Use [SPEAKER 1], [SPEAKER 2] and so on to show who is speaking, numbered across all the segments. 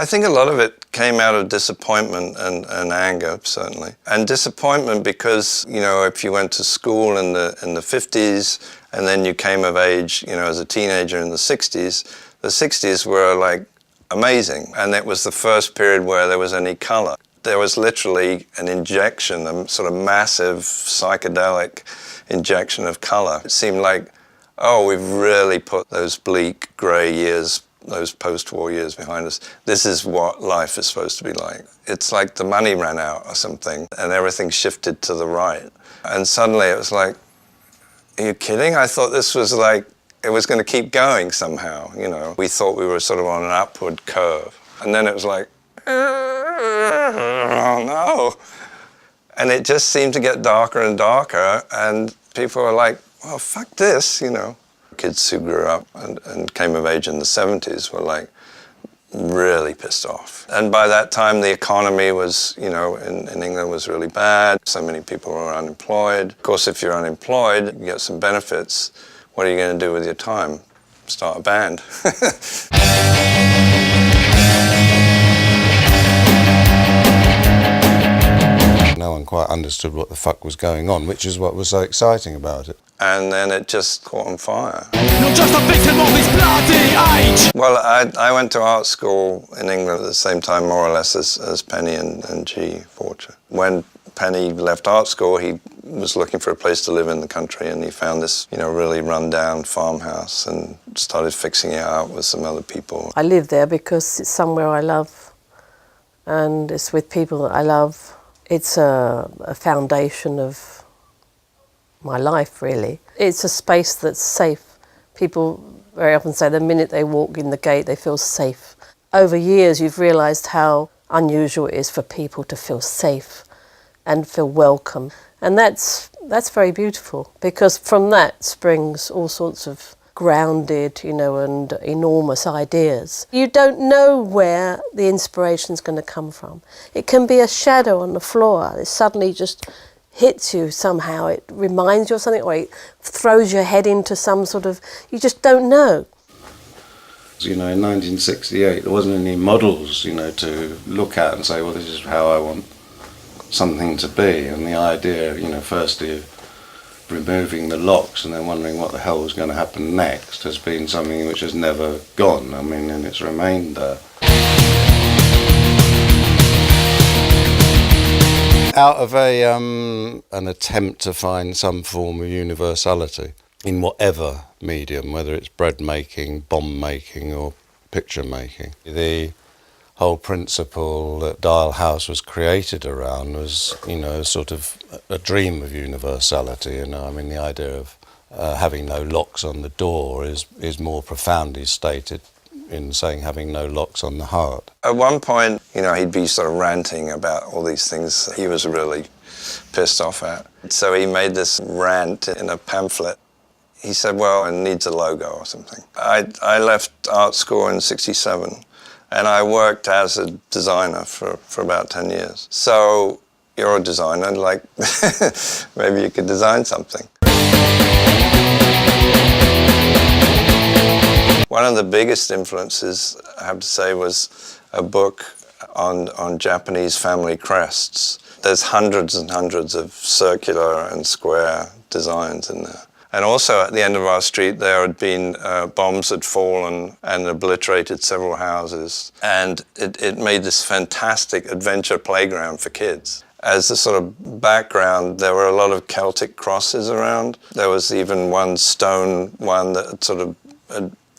[SPEAKER 1] I think a lot of it came out of disappointment and anger, certainly. And disappointment because, you know, if you went to school in the 50s and then you came of age, you know, as a teenager in the 60s were like amazing. And it was the first period where there was any color. There was literally an injection, a sort of massive psychedelic injection of color. It seemed like, oh, we've really put those bleak grey years, those post-war years behind us. This is what life is supposed to be like. It's like the money ran out or something and everything shifted to the right. And suddenly it was like, are you kidding? I thought this was like, it was going to keep going somehow, you know. We thought we were sort of on an upward curve. And then it was like, oh no. And it just seemed to get darker and darker and people were like, well, fuck this, you know. Kids who grew up and came of age in the 70s were like really pissed off. And by that time the economy was, you know, in England was really bad. So many people were unemployed. Of course, if you're unemployed, you get some benefits. What are you going to do with your time? Start a band.
[SPEAKER 2] No one quite understood what the fuck was going on, which is what was so exciting about it.
[SPEAKER 1] And then it just caught on fire.
[SPEAKER 3] Not just a victim of his bloody age!
[SPEAKER 1] Well, I went to art school in England at the same time, more or less, as Penny and G. Forger. When Penny left art school, he was looking for a place to live in the country, and he found this, you know, really run-down farmhouse and started fixing it out with some other people.
[SPEAKER 4] I live there because it's somewhere I love, and it's with people that I love. It's a foundation of my life, really. It's a space that's safe. People very often say the minute they walk in the gate, they feel safe. Over years, you've realised how unusual it is for people to feel safe and feel welcome. And that's very beautiful, because from that springs all sorts of grounded, you know, and enormous ideas. You don't know where the inspiration's going to come from. It can be a shadow on the floor. It suddenly just hits you somehow. It reminds you of something, or it throws your head into some sort of, you just don't know.
[SPEAKER 2] You know, in 1968, there wasn't any models, you know, to look at and say, well, this is how I want something to be. And the idea, you know, firstly of removing the locks and then wondering what the hell was going to happen next has been something which has never gone. I mean, and it's remained there. Out of an attempt to find some form of universality in whatever medium, whether it's bread making, bomb making or picture making. The whole principle that Dial House was created around was, you know, sort of a dream of universality. You know, I mean, the idea of having no locks on the door is more profoundly stated in saying having no locks on the heart.
[SPEAKER 1] At one point, you know, he'd be sort of ranting about all these things that he was really pissed off at. So he made this rant in a pamphlet. He said, well, it needs a logo or something. I left art school in '67. And I worked as a designer for about 10 years. So you're a designer, like, maybe you could design something. One of the biggest influences, I have to say, was a book on Japanese family crests. There's hundreds and hundreds of circular and square designs in there. And also at the end of our street there had been bombs had fallen and obliterated several houses. And it made this fantastic adventure playground for kids. As a sort of background, there were a lot of Celtic crosses around. There was even one stone one that sort of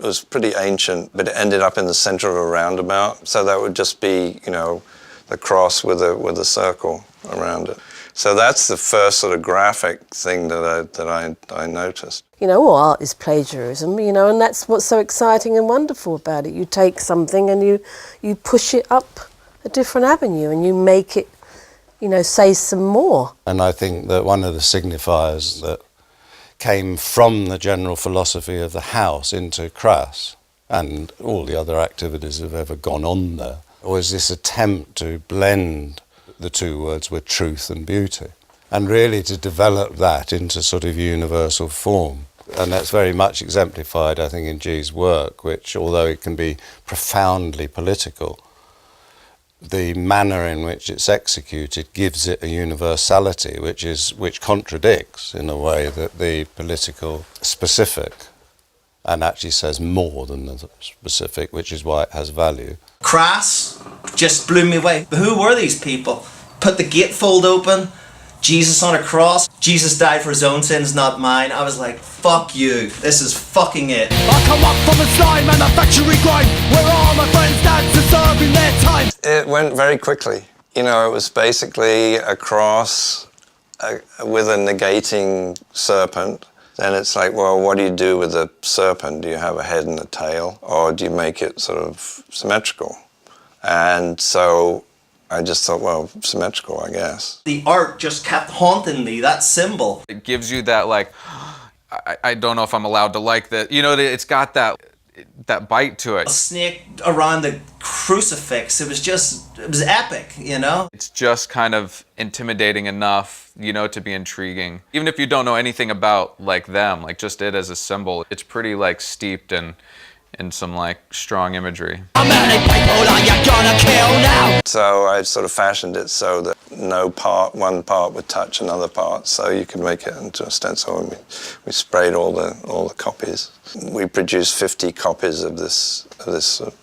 [SPEAKER 1] was pretty ancient, but it ended up in the center of a roundabout. So that would just be, you know, the cross with a circle around it. So that's the first sort of graphic thing that I noticed.
[SPEAKER 4] You know, all art is plagiarism, you know, and that's what's so exciting and wonderful about it. You take something and you push it up a different avenue and you make it, you know, say some more.
[SPEAKER 2] And I think that one of the signifiers that came from the general philosophy of the house into Crass, and all the other activities that have ever gone on there, was this attempt to blend the two words were truth and beauty, and really to develop that into sort of universal form. And that's very much exemplified, I think, in G's work, which, although it can be profoundly political, the manner in which it's executed gives it a universality, which contradicts in a way that the political specific, and actually says more than the specific, which is why it has value.
[SPEAKER 5] Crass just blew me away. Who were these people? Put the gatefold open, Jesus on a cross. Jesus died for his own sins, not mine. I was like, fuck you. This is fucking it.
[SPEAKER 3] I come up from the slime manufacturing grind, where all my friends dads are serving their time.
[SPEAKER 1] It went very quickly. You know, it was basically a cross with a negating serpent. Then it's like, well, what do you do with a serpent? Do you have a head and a tail? Or do you make it sort of symmetrical? And so I just thought, well, symmetrical, I guess.
[SPEAKER 5] The art just kept haunting me, that symbol.
[SPEAKER 6] It gives you that, like, I don't know if I'm allowed to like that. You know, it's got that bite to
[SPEAKER 5] A
[SPEAKER 6] it.
[SPEAKER 5] snake around the crucifix, it was epic, you know?
[SPEAKER 6] It's just kind of intimidating enough, you know, to be intriguing. Even if you don't know anything about, like, them, like, just it as a symbol, it's pretty, like, steeped in some, like, strong imagery.
[SPEAKER 3] How many people are you gonna kill now?
[SPEAKER 1] So I sort of fashioned it so that one part would touch another part, so you could make it into a stencil. And we sprayed all the copies. We produced 50 copies of this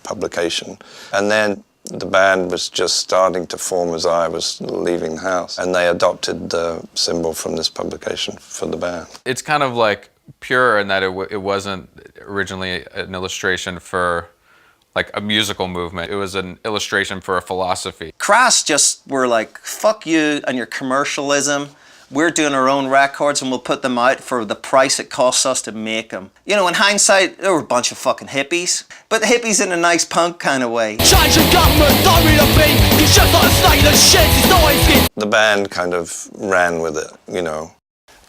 [SPEAKER 1] publication, and then the band was just starting to form as I was leaving the house, and they adopted the symbol from this publication for the band.
[SPEAKER 6] It's kind of like pure in that it wasn't originally an illustration for like a musical movement. It was an illustration for a philosophy.
[SPEAKER 5] Crass just were like, fuck you and your commercialism. We're doing our own records and we'll put them out for the price it costs us to make them. You know, in hindsight, they were a bunch of fucking hippies. But hippies in a nice punk kind of way.
[SPEAKER 3] Change the government, don't read a thing. It's just like a snake that sheds its knife skin.
[SPEAKER 1] The band kind of ran with it, you know.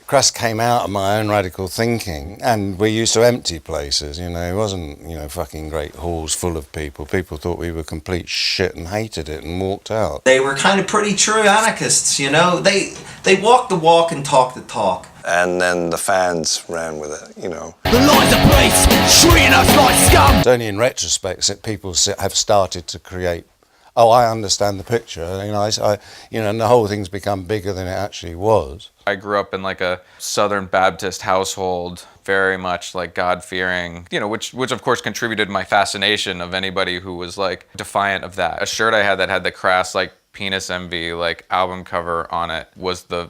[SPEAKER 2] Crass came out of my own radical thinking, and we used to empty places, you know. It wasn't, you know, fucking great halls full of people. People thought we were complete shit and hated it and walked out.
[SPEAKER 5] They were kind of pretty true anarchists, you know. They walked the walk and talked the talk.
[SPEAKER 1] And then the fans ran with it, you know.
[SPEAKER 3] The lies of police, treating us like scum.
[SPEAKER 2] It's only in retrospect that people have started to create, oh, I understand the picture, you know, and the whole thing's become bigger than it actually was.
[SPEAKER 6] I grew up in like a Southern Baptist household, very much like God-fearing, you know, which of course contributed to my fascination of anybody who was like defiant of that. A shirt I had that had the Crass like Penis Envy like album cover on it was the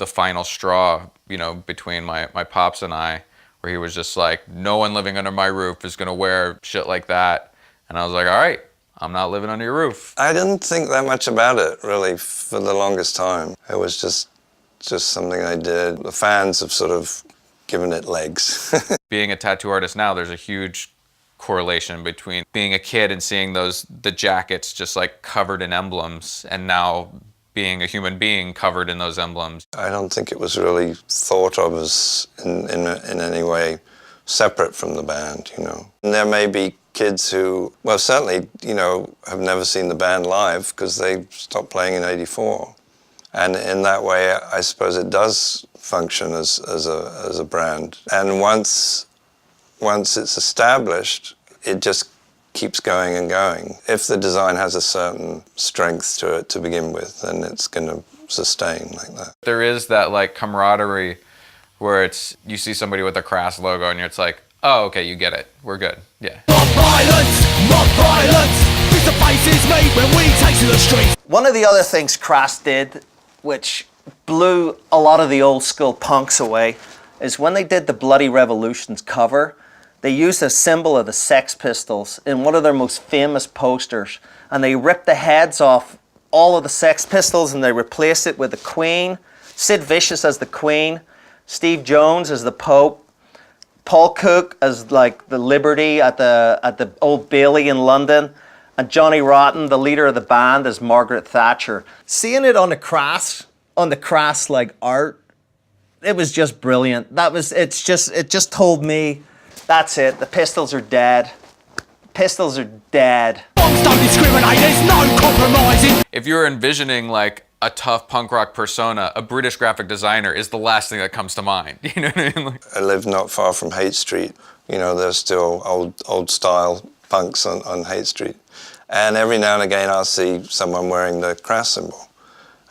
[SPEAKER 6] final straw, you know, between my pops and I, where he was just like, no one living under my roof is gonna wear shit like that. And I was like, all right, I'm not living under your roof.
[SPEAKER 1] I didn't think that much about it, really, for the longest time. It was just something I did. The fans have sort of given it legs.
[SPEAKER 6] Being a tattoo artist now, there's a huge correlation between being a kid and seeing the jackets just like covered in emblems, and now being a human being covered in those emblems.
[SPEAKER 1] I don't think it was really thought of as in any way separate from the band, you know. And there may be kids who, well, certainly, you know, have never seen the band live because they stopped playing in '84. And in that way, I suppose it does function as a brand. And once it's established, it just keeps going and going. If the design has a certain strength to it to begin with, then it's going to sustain like that.
[SPEAKER 6] There is that like camaraderie where it's, you see somebody with a Crass logo and it's like, oh, okay, you get it. We're good. Yeah.
[SPEAKER 3] Not violence, not violence. It's the faces made when we take to the streets.
[SPEAKER 5] One of the other things Crass did, which blew a lot of the old school punks away, is when they did the Bloody Revolutions cover, they used a symbol of the Sex Pistols in one of their most famous posters, and they ripped the heads off all of the Sex Pistols and they replaced it with the Queen, Sid Vicious as the Queen, Steve Jones as the Pope, Paul Cook as like the Liberty at the Old Bailey in London, and Johnny Rotten, the leader of the band, as Margaret Thatcher. Seeing it on the Crass like art, it was just brilliant. It just told me, that's it, the Pistols are dead. Pistols are dead.
[SPEAKER 3] Bombs don't discriminate, there's no compromising.
[SPEAKER 6] If you're envisioning like a tough punk rock persona, a British graphic designer is the last thing that comes to mind. You know what I mean? Like,
[SPEAKER 1] I live not far from Haight Street. You know, there's still old style punks on Haight Street. And every now and again I'll see someone wearing the Crass symbol.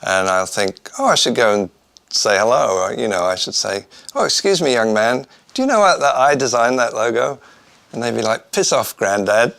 [SPEAKER 1] And I'll think, oh, I should go and say hello. Or, you know, I should say, oh, excuse me, young man, do you know that I designed that logo? And they'd be like, piss off, Granddad.